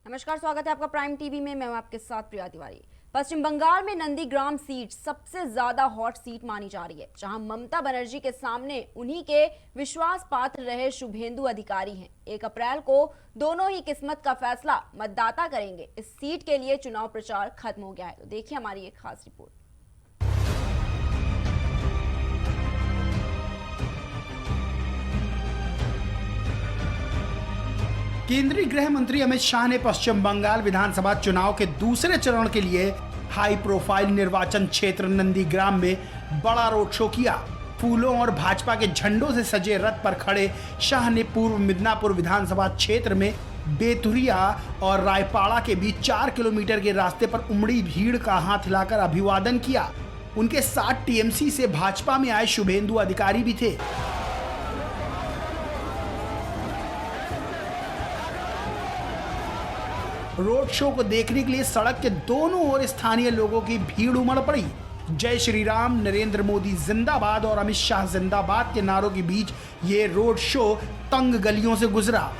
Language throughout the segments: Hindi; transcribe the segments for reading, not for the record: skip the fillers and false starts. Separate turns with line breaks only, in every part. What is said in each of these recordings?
नमस्कार, स्वागत है आपका प्राइम टीवी में। मैं हूं आपके साथ प्रिया तिवारी। पश्चिम बंगाल में नंदीग्राम सीट सबसे ज्यादा हॉट सीट मानी जा रही है, जहां ममता बनर्जी के सामने उन्हीं के विश्वास पात्र रहे शुभेंदु अधिकारी हैं। 1 अप्रैल को दोनों ही किस्मत का फैसला मतदाता करेंगे। इस सीट के लिए चुनाव प्रचार खत्म हो गया है। तो देखिए हमारी एक खास रिपोर्ट।
केंद्रीय गृह मंत्री अमित शाह ने पश्चिम बंगाल विधानसभा चुनाव के दूसरे चरण के लिए हाई प्रोफाइल निर्वाचन क्षेत्र नंदीग्राम में बड़ा रोड शो किया। फूलों और भाजपा के झंडों से सजे रथ पर खड़े शाह ने पूर्व मिदनापुर विधानसभा क्षेत्र में बेतुरिया और रायपाड़ा के बीच 4 किलोमीटर के रास्ते पर उमड़ी भीड़ का हाथ हिलाकर अभिवादन किया। उनके साथ टीएमसी से भाजपा में आए शुभेंदु अधिकारी भी थे। रोड शो को देखने के लिए सड़क के दोनों ओर स्थानीय लोगों की भीड़ उमड़ पड़ी। जय श्री राम, नरेंद्र मोदी जिंदाबाद और अमित शाह जिंदाबाद के नारों के बीच ये रोड शो तंग गलियों से गुजरा।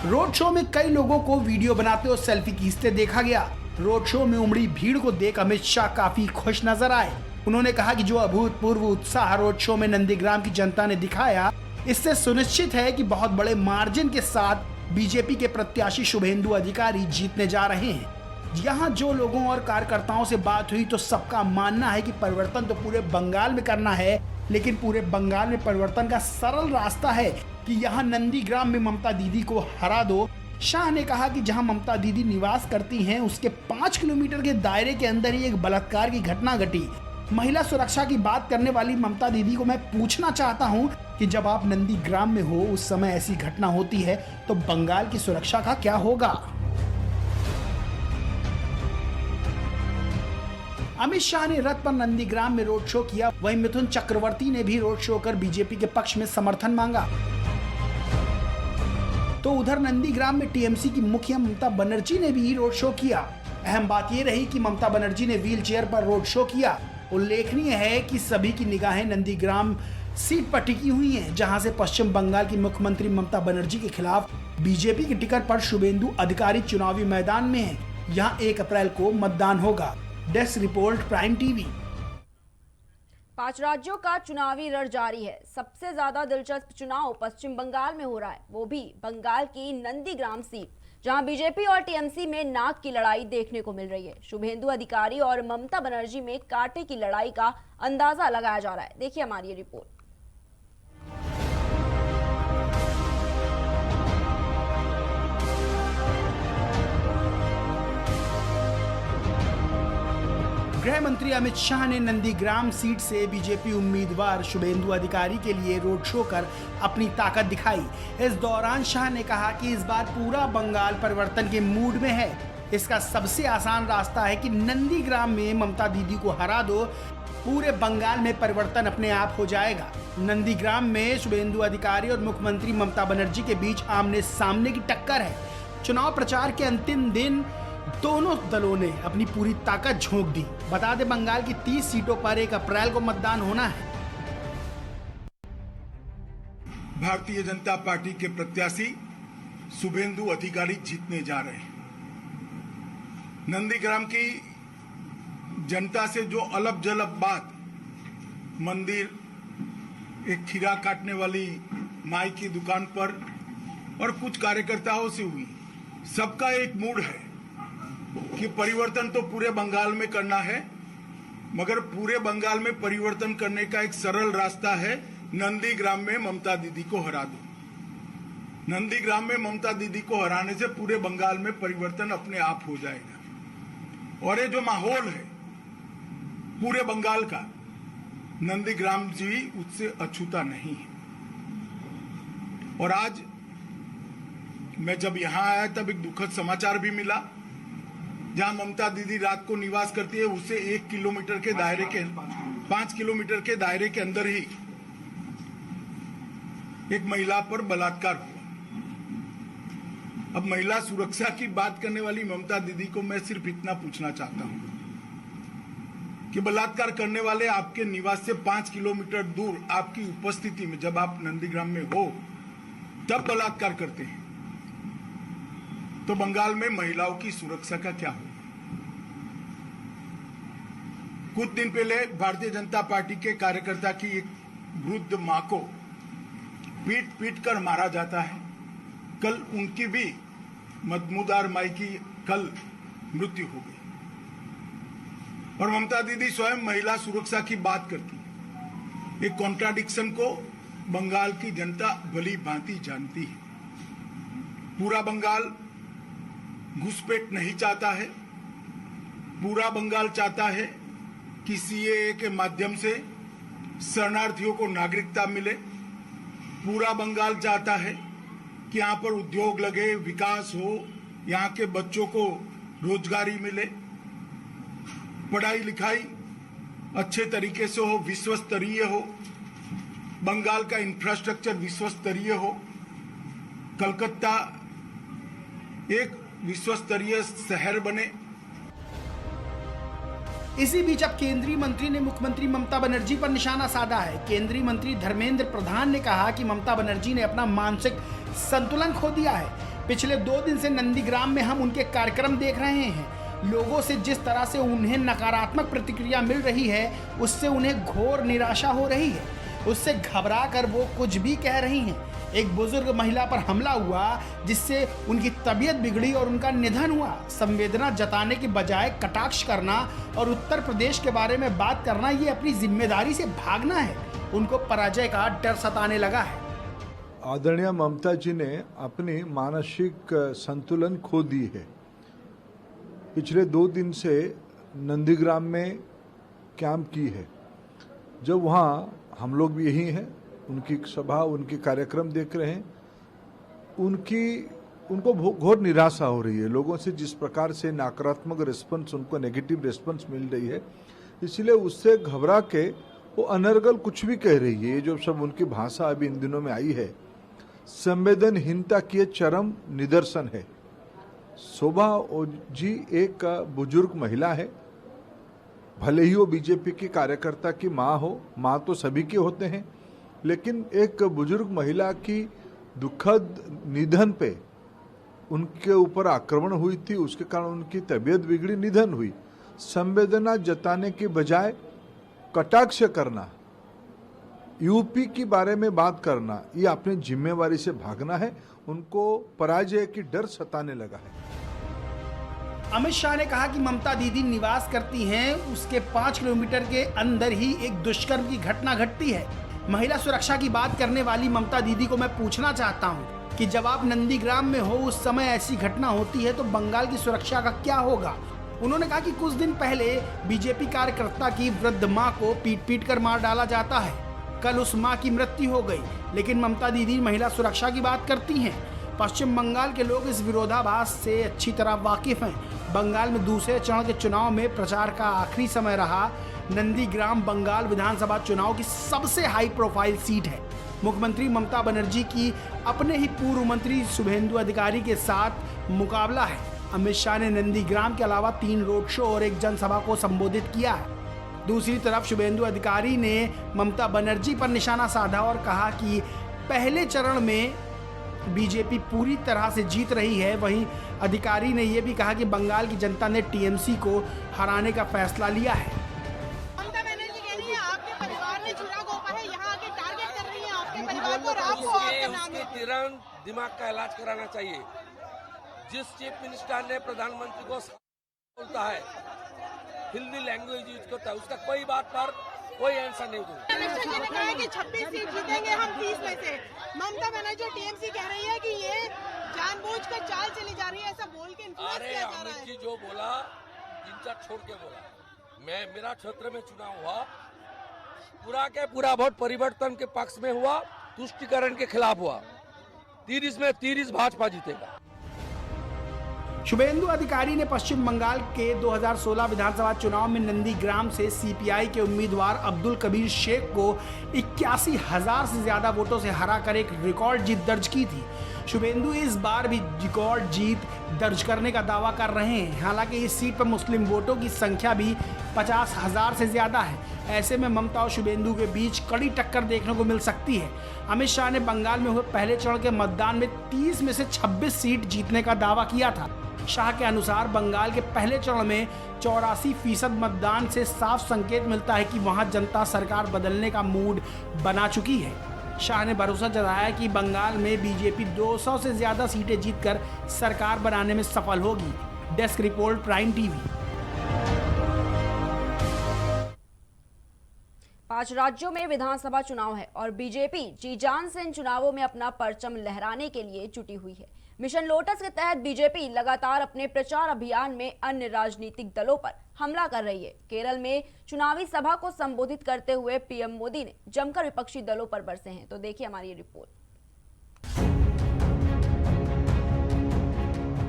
रोड शो में कई लोगों को वीडियो बनाते और सेल्फी खींचते देखा गया। रोड शो में उमड़ी भीड़ को देख अमित शाह काफी खुश नजर आए। उन्होंने कहा कि जो अभूतपूर्व उत्साह रोड शो में नंदीग्राम की जनता ने दिखाया, इससे सुनिश्चित है कि बहुत बड़े मार्जिन के साथ बीजेपी के प्रत्याशी शुभेंदु अधिकारी जीतने जा रहे हैं। यहाँ जो लोगों और कार्यकर्ताओं से बात हुई तो सबका मानना है कि परिवर्तन तो पूरे बंगाल में करना है, लेकिन पूरे बंगाल में परिवर्तन का सरल रास्ता है कि यहाँ नंदीग्राम में ममता दीदी को हरा दो। शाह ने कहा कि जहाँ ममता दीदी निवास करती हैं उसके 5 किलोमीटर के दायरे के अंदर ही एक बलात्कार की घटना घटी। महिला सुरक्षा की बात करने वाली ममता दीदी को मैं पूछना चाहता हूँ कि जब आप नंदीग्राम में हो, उस समय ऐसी घटना होती है तो बंगाल की सुरक्षा का क्या होगा? अमित शाह ने रथ पर नंदीग्राम में रोड शो किया। वहीं मिथुन चक्रवर्ती ने भी रोड शो कर बीजेपी के पक्ष में समर्थन मांगा। तो उधर नंदीग्राम में टीएमसी की मुखिया ममता बनर्जी ने भी रोड शो किया। अहम बात यह रही कि ममता बनर्जी ने व्हील चेयर पर रोड शो किया। उल्लेखनीय है कि सभी की निगाहें नंदीग्राम सीट पर टिकी हुई हैं, जहां से पश्चिम बंगाल की मुख्यमंत्री ममता बनर्जी के खिलाफ बीजेपी के टिकट पर शुभेंदु अधिकारी चुनावी मैदान में है। यहाँ 1 अप्रैल को मतदान होगा। Desk report, prime TV.
5 राज्यों का चुनावी रण जारी है। सबसे ज्यादा दिलचस्प चुनाव पश्चिम बंगाल में हो रहा है, वो भी बंगाल की नंदीग्राम सीट, जहां बीजेपी और टीएमसी में नाक की लड़ाई देखने को मिल रही है। शुभेंदु अधिकारी और ममता बनर्जी में कांटे की लड़ाई का अंदाजा लगाया जा रहा है। देखिए हमारी ये रिपोर्ट।
गृह मंत्री अमित शाह ने नंदीग्राम सीट से बीजेपी उम्मीदवार शुभेंदु अधिकारी के लिए रोड शो कर अपनी ताकत दिखाई। इस दौरान शाह ने कहा कि इस बार पूरा बंगाल परिवर्तन के मूड में है। इसका सबसे आसान रास्ता है कि नंदीग्राम में ममता दीदी को हरा दो, पूरे बंगाल में परिवर्तन अपने आप हो जाएगा। नंदीग्राम में शुभेंदु अधिकारी और मुख्यमंत्री ममता बनर्जी के बीच आमने सामने की टक्कर है। चुनाव प्रचार के अंतिम दिन दोनों दलों ने अपनी पूरी ताकत झोंक दी। बता दें, बंगाल की 30 सीटों पर 1 अप्रैल को मतदान होना है।
भारतीय जनता पार्टी के प्रत्याशी शुभेंदु अधिकारी जीतने जा रहे हैं। नंदीग्राम की जनता से जो अलग जलग बात मंदिर, एक खीरा काटने वाली माई की दुकान पर और कुछ कार्यकर्ताओं से हुई, सबका एक मूड है कि परिवर्तन तो पूरे बंगाल में करना है, मगर पूरे बंगाल में परिवर्तन करने का एक सरल रास्ता है, नंदीग्राम में ममता दीदी को हरा दो। नंदीग्राम में ममता दीदी को हराने से पूरे बंगाल में परिवर्तन अपने आप हो जाएगा। और ये जो माहौल है पूरे बंगाल का, नंदीग्राम जी उससे अछूता नहीं है। और आज मैं जब यहां आया तब एक दुखद समाचार भी मिला, जहां ममता दीदी रात को निवास करती है उससे 1 किलोमीटर के दायरे के 5 किलोमीटर के दायरे के अंदर ही एक महिला पर बलात्कार हुआ। अब महिला सुरक्षा की बात करने वाली ममता दीदी को मैं सिर्फ इतना पूछना चाहता हूं कि बलात्कार करने वाले आपके निवास से 5 किलोमीटर दूर आपकी उपस्थिति में, जब आप नंदीग्राम में हो तब बलात्कार करते हैं, तो बंगाल में महिलाओं की सुरक्षा का क्या होगा? कुछ दिन पहले भारतीय जनता पार्टी के कार्यकर्ता की एक वृद्ध मां को पीट पीट कर मारा जाता है। कल उनकी भी मदमुदार माई की कल मृत्यु हो गई और ममता दीदी स्वयं महिला सुरक्षा की बात करती है। एक कॉन्ट्राडिक्शन को बंगाल की जनता भली भांति जानती है। पूरा बंगाल घुसपैठ नहीं चाहता है। पूरा बंगाल चाहता है कि सीएए के माध्यम से शरणार्थियों को नागरिकता मिले। पूरा बंगाल चाहता है कि यहाँ पर उद्योग लगे, विकास हो, यहाँ के बच्चों को रोजगारी मिले, पढ़ाई लिखाई अच्छे तरीके से हो, विश्व स्तरीय हो, बंगाल का इंफ्रास्ट्रक्चर विश्व स्तरीय हो, कलकत्ता एक विश्व स्तरीय शहर बने।
इसी बीच अब केंद्रीय मंत्री ने मुख्यमंत्री ममता बनर्जी पर निशाना साधा है। केंद्रीय मंत्री धर्मेंद्र प्रधान ने कहा कि ममता बनर्जी ने अपना मानसिक संतुलन खो दिया है। पिछले 2 दिन से नंदीग्राम में हम उनके कार्यक्रम देख रहे हैं। लोगों से जिस तरह से उन्हें नकारात्मक प्रतिक्रिया मिल रही है, उससे उन्हें घोर निराशा हो रही है। उससे घबरा कर वो कुछ भी कह रही हैं। एक बुजुर्ग महिला पर हमला हुआ जिससे उनकी तबीयत बिगड़ी और उनका निधन हुआ। संवेदना जताने की बजाय कटाक्ष करना और उत्तर प्रदेश के बारे में बात करना, ये अपनी जिम्मेदारी से भागना है। उनको पराजय का डर सताने लगा है।
आदरणीय ममता जी ने अपनी मानसिक संतुलन खो दी है। पिछले 2 दिन से नंदीग्राम में कैंप की है। जब वहाँ हम लोग भी यही हैं, उनकी सभा, उनके कार्यक्रम देख रहे हैं, उनको घोर निराशा हो रही है। लोगों से जिस प्रकार से नकारात्मक रिस्पॉन्स, उनको नेगेटिव रिस्पॉन्स मिल रही है, इसलिए उससे घबरा के वो अनर्गल कुछ भी कह रही है। ये जो सब उनकी भाषा अभी इन दिनों में आई है, संवेदनहीनता की चरम निदर्शन है। शोभा जी एक बुजुर्ग महिला है। भले ही वो बीजेपी की कार्यकर्ता की माँ हो, माँ तो सभी के होते हैं, लेकिन एक बुजुर्ग महिला की दुखद निधन पे उनके ऊपर आक्रमण हुई थी, उसके कारण उनकी तबीयत बिगड़ी, निधन हुई। संवेदना जताने के बजाय कटाक्ष करना, यूपी के बारे में बात करना, ये अपनी जिम्मेवारी से भागना है। उनको पराजय की डर सताने लगा है।
अमित शाह ने कहा कि ममता दीदी निवास करती हैं, उसके 5 किलोमीटर के अंदर ही एक दुष्कर्म की घटना घटती है। महिला सुरक्षा की बात करने वाली ममता दीदी को मैं पूछना चाहता हूं कि जब आप नंदीग्राम में हो, उस समय ऐसी घटना होती है तो बंगाल की सुरक्षा का क्या होगा? उन्होंने कहा कि कुछ दिन पहले बीजेपी कार्यकर्ता की वृद्ध मां को पीट पीट कर मार डाला जाता है। कल उस मां की मृत्यु हो गई, लेकिन ममता दीदी महिला सुरक्षा की बात करती हैं। पश्चिम बंगाल के लोग इस विरोधाभास से अच्छी तरह वाकिफ हैं। बंगाल में दूसरे चरण के चुनाव में प्रचार का आखिरी समय रहा। नंदीग्राम बंगाल विधानसभा चुनाव की सबसे हाई प्रोफाइल सीट है। मुख्यमंत्री ममता बनर्जी की अपने ही पूर्व मंत्री शुभेंदु अधिकारी के साथ मुकाबला है। अमित शाह ने नंदीग्राम के अलावा 3 रोड शो और 1 जनसभा को संबोधित किया है। दूसरी तरफ शुभेंदु अधिकारी ने ममता बनर्जी पर निशाना साधा और कहा कि पहले चरण में बीजेपी पूरी तरह से जीत रही है। वहीं अधिकारी ने यह भी कहा कि बंगाल की जनता ने टीएमसी को हराने का फैसला लिया है।
ममता बनर्जी कह रही है आपके परिवार ने चुनाव गोपा है, यहाँ आके टारगेट कर रही है आपके परिवार को और आपको आपका नाम है।
तुरंत दिमाग का इलाज कराना चाहिए। जिस चीफ मिनिस्टर ने प्रधानमंत्री को बोलता है, हिंदी लैंग्वेज यूज करता है, उसका कोई बात पर कोई आंसर नहीं दूंगा।
इलेक्शन में लिखा है कि 26 सीट जीतेंगे हम 30 में से। ममता बनर्जी टीएमसी कह रही है कि ये जानबूझकर चाल चली जा रही है, ऐसा बोल के इन्फ्लुएंस किया जा रहा है।
अमित जी जो बोला, इंचा छोड़ के बोला। मेरा क्षेत्र में चुनाव हुआ, पूरा के पूरा वोट परिवर्तन के पक्ष में हुआ, तुष्टिकरण के खिलाफ हुआ। 30 में 30 भाजपा जीतेगा।
शुभेंदु अधिकारी ने पश्चिम बंगाल के 2016 विधानसभा चुनाव में नंदीग्राम से सीपीआई के उम्मीदवार अब्दुल कबीर शेख को 81,000 से ज्यादा वोटों से हराकर एक रिकॉर्ड जीत दर्ज की थी। शुभेंदु इस बार भी रिकॉर्ड जीत दर्ज करने का दावा कर रहे हैं। हालांकि इस सीट पर मुस्लिम वोटों की संख्या भी 50,000 से ज्यादा है। ऐसे में ममता और शुभेंदु के बीच कड़ी टक्कर देखने को मिल सकती है। अमित शाह ने बंगाल में हुए पहले चरण के मतदान में 30 में से 26 सीट जीतने का दावा किया था। शाह के अनुसार बंगाल के पहले चरण में 84% मतदान से साफ संकेत मिलता है कि वहां जनता सरकार बदलने का मूड बना चुकी है। शाह ने भरोसा जताया कि बंगाल में बीजेपी 200 से ज्यादा सीटें जीतकर सरकार बनाने में सफल होगी। Desk report, prime TV.
5 राज्यों में विधानसभा चुनाव है और बीजेपी जी जान से इन चुनावों में अपना परचम लहराने के लिए जुटी हुई है। मिशन लोटस के तहत बीजेपी लगातार अपने प्रचार अभियान में अन्य राजनीतिक दलों पर हमला कर रही है। केरल में चुनावी सभा को संबोधित करते हुए पीएम मोदी ने जमकर विपक्षी दलों पर बरसे हैं। तो देखिए हमारी ये रिपोर्ट।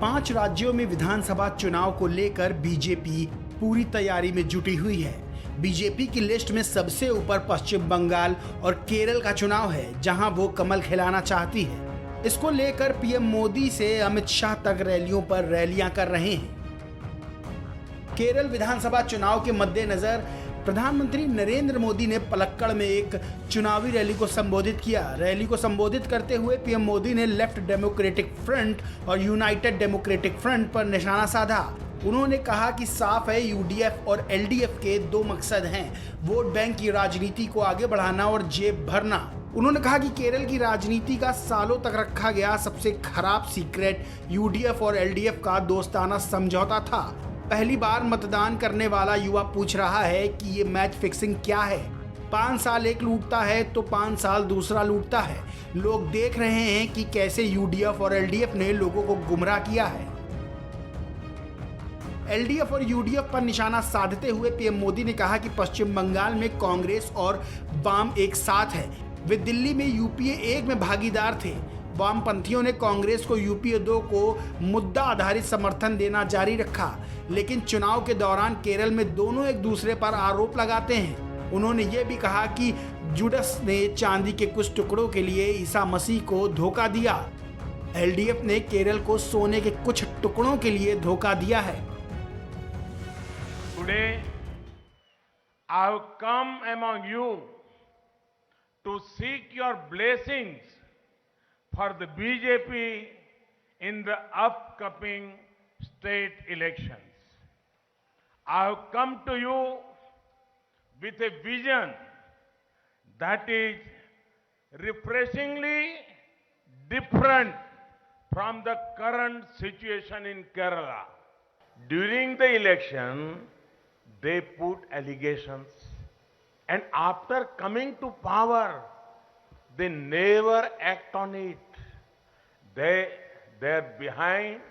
5 राज्यों में विधानसभा चुनाव को लेकर बीजेपी पूरी तैयारी में जुटी हुई है। बीजेपी की लिस्ट में सबसे ऊपर पश्चिम बंगाल और केरल का चुनाव है, जहां वो कमल खिलाना चाहती है। इसको लेकर पीएम मोदी से अमित शाह तक रैलियों पर रैलियां कर रहे हैं। केरल विधानसभा चुनाव के मद्देनजर प्रधानमंत्री नरेंद्र मोदी ने पलक्कड़ में एक चुनावी रैली को संबोधित किया। रैली को संबोधित करते हुए पीएम मोदी ने लेफ्ट डेमोक्रेटिक फ्रंट और यूनाइटेड डेमोक्रेटिक फ्रंट पर निशाना साधा। उन्होंने कहा कि साफ है, यूडीएफ और एलडीएफ के 2 मकसद हैं, वोट बैंक की राजनीति को आगे बढ़ाना और जेब भरना। उन्होंने कहा कि केरल की राजनीति का सालों तक रखा गया सबसे खराब सीक्रेट यूडीएफ और एलडीएफ का दोस्ताना समझौता था। पहली बार मतदान करने वाला युवा पूछ रहा है कि ये मैच फिक्सिंग क्या है। 5 साल एक लूटता है तो 5 साल दूसरा लूटता है। लोग देख रहे हैं कि कैसे यूडीएफ और एलडीएफ ने लोगों को गुमराह किया है। एलडीएफ और यूडीएफ पर निशाना साधते हुए पीएम मोदी ने कहा कि पश्चिम बंगाल में कांग्रेस और वाम एक साथ है। वे दिल्ली में यूपीए 1 में भागीदार थे। वामपंथियों ने कांग्रेस को यूपीए 2 को मुद्दा आधारित समर्थन देना जारी रखा, लेकिन चुनाव के दौरान केरल में दोनों एक दूसरे पर आरोप लगाते हैं। उन्होंने ये भी कहा कि जुडस ने चांदी के कुछ टुकड़ों के लिए ईसा मसीह को धोखा दिया। एलडीएफ ने केरल को सोने के कुछ टुकड़ों के लिए धोखा दिया है।
Today, I have come among you to seek your blessings for the BJP in the upcoming state elections. I have come to you with a vision that is refreshingly different from the current situation in Kerala. During the election, they put allegations, and after coming to power, they never act on it. Their behind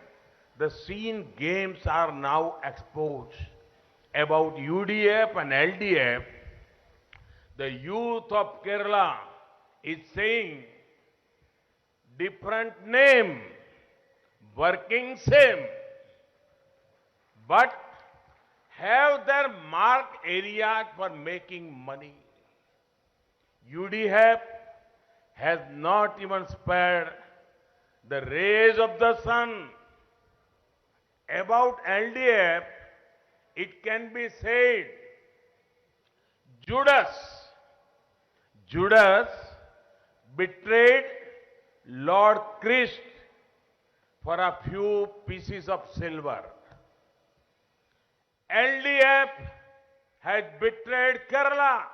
the scene games are now exposed. About UDF and LDF, the youth of Kerala is saying different name, working same, but have their marked areas for making money. UDF has not even spared the rays of the sun. About LDF, it can be said, Judas betrayed Lord Christ for a few pieces of silver. LDF has betrayed Kerala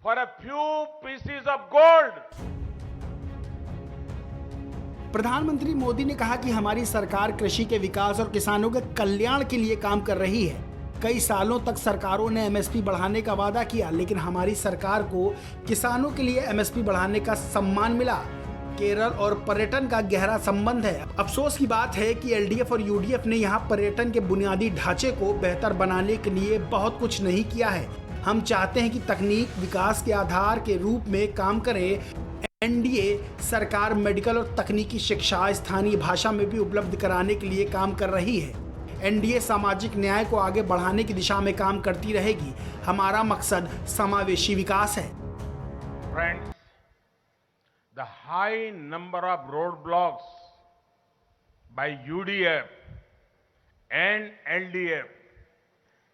for a few pieces of gold.
प्रधानमंत्री मोदी ने कहा कि हमारी सरकार कृषि के विकास और किसानों के कल्याण के लिए काम कर रही है। कई सालों तक सरकारों ने एमएसपी बढ़ाने का वादा किया, लेकिन हमारी सरकार को किसानों के लिए एमएसपी बढ़ाने का सम्मान मिला। केरल और पर्यटन का गहरा संबंध है। अफसोस की बात है कि एलडीएफ और यूडीएफ ने यहाँ पर्यटन के बुनियादी ढांचे को बेहतर बनाने के लिए बहुत कुछ नहीं किया है। हम चाहते हैं कि तकनीक विकास के आधार के रूप में काम करे। एनडीए सरकार मेडिकल और तकनीकी शिक्षा स्थानीय भाषा में भी उपलब्ध कराने के लिए काम कर रही है। एनडीए सामाजिक न्याय को आगे बढ़ाने की दिशा में काम करती रहेगी। हमारा मकसद समावेशी विकास है।
Friends, the high number of roadblocks by UDF and LDF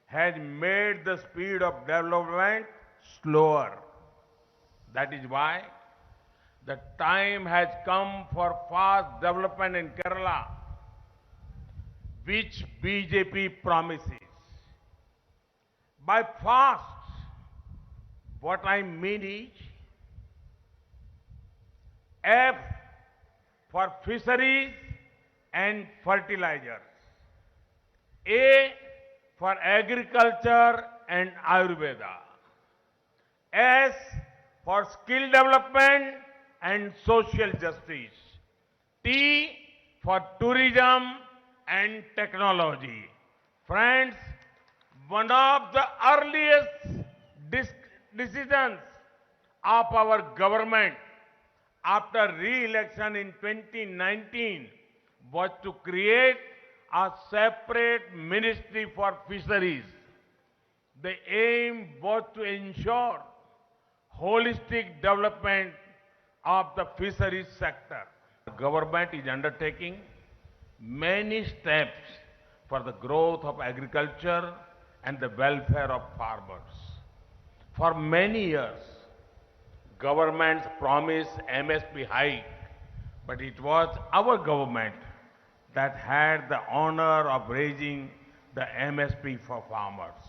has made the speed of development slower. That is why the time has come for fast development in Kerala, which BJP promises. By fast, what I mean is F for fisheries and fertilizers, A for agriculture and Ayurveda, S for skill development and social justice, T for tourism and technology. Friends, one of the earliest decisions of our government after re-election in 2019 was to create a separate ministry for fisheries. The aim was to ensure holistic development of the fisheries sector. The government is undertaking many steps for the growth of agriculture and the welfare of farmers. For many years, governments promised MSP hike, but it was our government that had the honor of raising the MSP for farmers.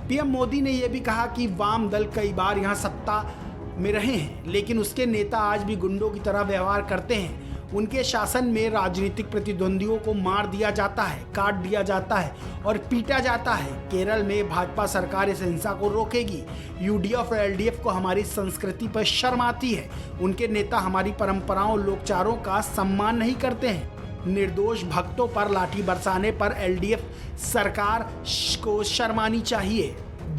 PM Modi ने यह भी कहा कि वाम दल कई बार यहां सत्ता में रहे हैं, लेकिन उसके नेता आज भी गुंडों की तरह व्यवहार करते हैं। उनके शासन में राजनीतिक प्रतिद्वंदियों को मार दिया जाता है, काट दिया जाता है और पीटा जाता है। केरल में भाजपा सरकार इस हिंसा को रोकेगी। यूडीएफ और एलडीएफ को हमारी संस्कृति पर शर्म आती है। उनके नेता हमारी परंपराओं, लोकचारों का सम्मान नहीं करते हैं। निर्दोष भक्तों पर लाठी बरसाने पर एलडीएफ सरकार को शर्मानी चाहिए।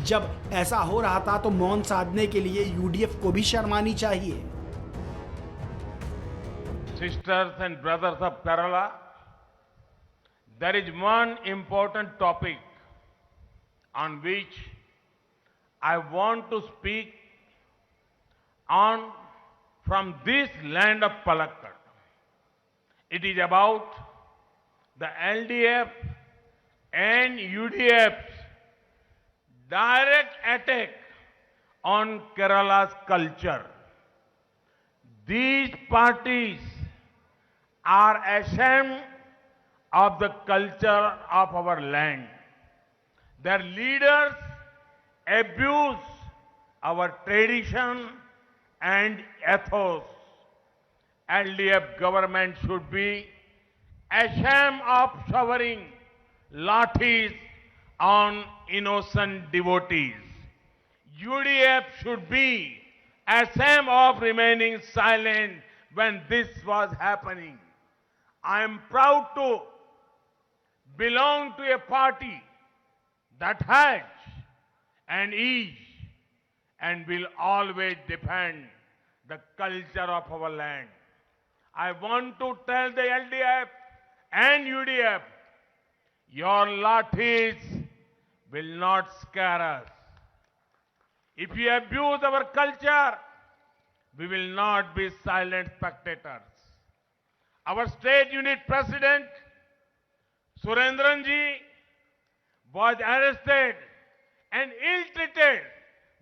जब ऐसा हो रहा था तो मौन साधने के लिए यूडीएफ को भी शर्मानी चाहिए।
Sisters and brothers of Kerala, there is one important topic on which I want to speak on from this land of Palakkad. It is about the LDF and UDF's direct attack on Kerala's culture. These parties are ashamed of the culture of our land. Their leaders abuse our tradition and ethos. LDF government should be ashamed of showering lathis on innocent devotees. UDF should be ashamed of remaining silent when this was happening. I am proud to belong to a party that has and is and will always defend the culture of our land. I want to tell the LDF and UDF, your lathis will not scare us. If you abuse our culture, we will not be silent spectators. Our state unit president, Surendran ji, was arrested and ill-treated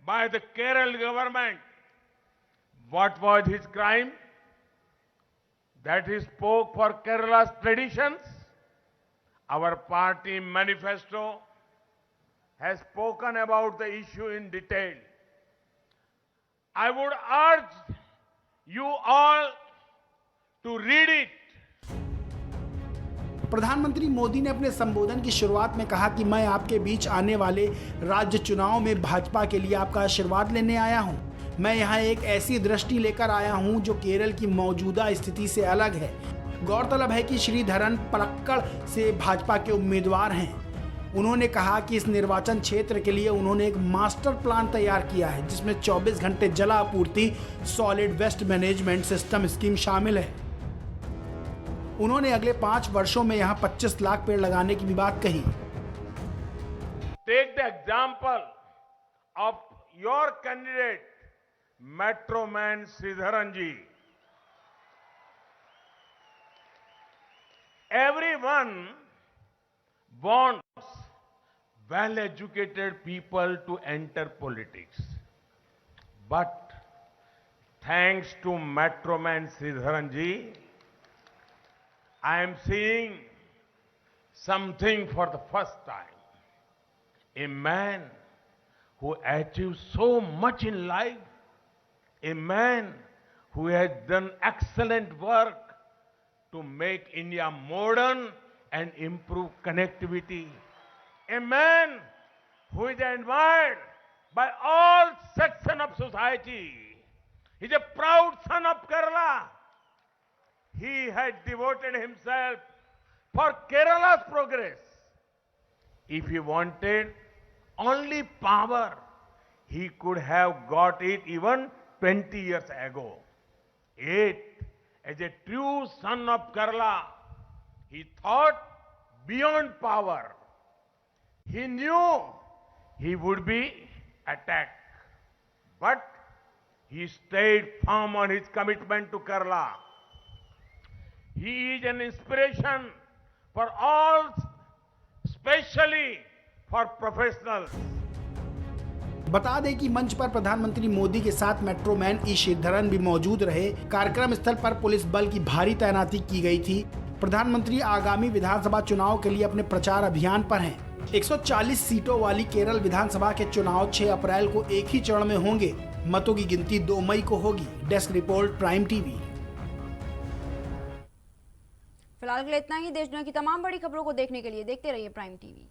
by the Kerala government. What was his crime? That he spoke for Kerala's traditions. Our party manifesto has spoken about the issue in detail. I would urge you all to read it.
प्रधानमंत्री मोदी ने अपने संबोधन की शुरुआत में कहा कि मैं आपके बीच आने वाले राज्य चुनाव में भाजपा के लिए आपका आशीर्वाद लेने आया हूं। मैं यहां एक ऐसी दृष्टि लेकर आया हूं जो केरल की मौजूदा स्थिति से अलग है। गौरतलब है कि श्रीधरन पलक्कड़ से भाजपा के उम्मीदवार हैं। उन्होंने कहा कि इस निर्वाचन क्षेत्र के लिए उन्होंने एक मास्टर प्लान तैयार किया है, जिसमें 24 घंटे जल आपूर्ति, solid waste management system scheme शामिल है। उन्होंने अगले 5 वर्षों में यहां 25 लाख पेड़ लगाने की भी बात कही।
Take the example of your candidate, Metroman Sridharan ji. Everyone wants well-educated people to enter politics. But thanks to Metroman Sridharan ji, I am seeing something for the first time. A man who achieved so much in life, a man who has done excellent work to make India modern and improve connectivity, a man who is admired by all sections of society. He is a proud son of Kerala. He had devoted himself for Kerala's progress. If he wanted only power, he could have got it even 20 years ago. Yet, as a true son of Kerala, he thought beyond power. He knew he would be attacked, but he stayed firm on his commitment to Kerala. He is an inspiration for all, especially for professionals.
बता दें कि मंच पर प्रधानमंत्री मोदी के साथ मेट्रोमैन ई श्रीधरन भी मौजूद रहे। कार्यक्रम स्थल पर पुलिस बल की भारी तैनाती की गई थी। प्रधानमंत्री आगामी विधानसभा चुनाव के लिए अपने प्रचार अभियान पर हैं। 140 सीटों वाली केरल विधानसभा के चुनाव 6 अप्रैल को एक ही चरण में होंगे। मतों की गिनती 2 मई को होगी। Desk report, prime TV.
फिलहाल के लिए इतना ही। देश दुनिया की तमाम बड़ी खबरों को देखने के लिए देखते रहिए प्राइम टीवी।